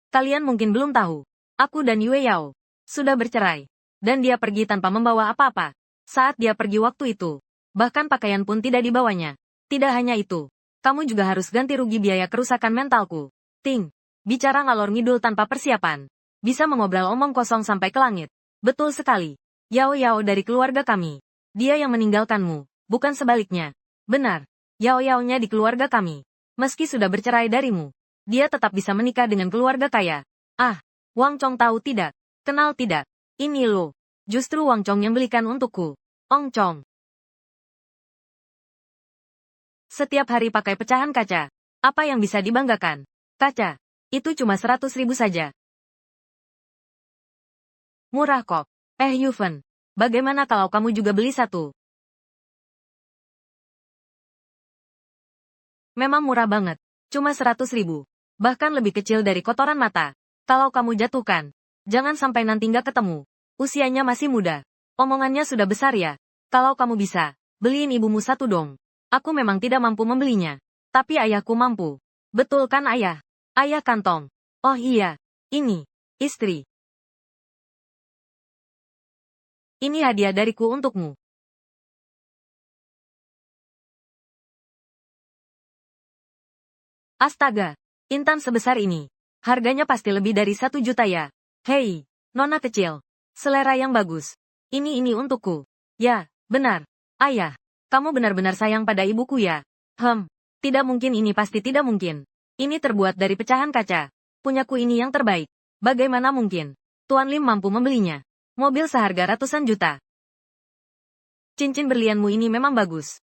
Kalian mungkin belum tahu. Aku dan Yue Yao sudah bercerai. Dan dia pergi tanpa membawa apa-apa. Saat dia pergi waktu itu, bahkan pakaian pun tidak dibawanya. Tidak hanya itu. Kamu juga harus ganti rugi biaya kerusakan mentalku. Ting. Bicara ngalor ngidul tanpa persiapan. Bisa mengobrol omong kosong sampai ke langit. Betul sekali. Yao Yao dari keluarga kami. Dia yang meninggalkanmu, bukan sebaliknya. Benar. Yao Yao-nya di keluarga kami. Meski sudah bercerai darimu, dia tetap bisa menikah dengan keluarga kaya. Wang Chong tahu tidak? Kenal tidak? Ini loh. Justru Wang Chong yang belikan untukku. Ong Chong. Setiap hari pakai pecahan kaca. Apa yang bisa dibanggakan? Kaca. Itu cuma 100.000 saja. Murah kok. Yufen. Bagaimana kalau kamu juga beli satu? Memang murah banget. Cuma 100.000. Bahkan lebih kecil dari kotoran mata. Kalau kamu jatuhkan, jangan sampai nanti nggak ketemu. Usianya masih muda. Omongannya sudah besar ya. Kalau kamu bisa, beliin ibumu satu dong. Aku memang tidak mampu membelinya. Tapi ayahku mampu. Betul kan ayah? Ayah kantong. Oh iya. Ini. Istri. Ini hadiah dariku untukmu. Astaga. Intan sebesar ini. Harganya pasti lebih dari 1 juta ya. Hei, nona kecil. Selera yang bagus. Ini untukku. Ya, benar. Ayah, kamu benar-benar sayang pada ibuku ya. Tidak mungkin, ini pasti tidak mungkin. Ini terbuat dari pecahan kaca. Punyaku ini yang terbaik. Bagaimana mungkin? Tuan Lim mampu membelinya. Mobil seharga ratusan juta. Cincin berlianmu ini memang bagus.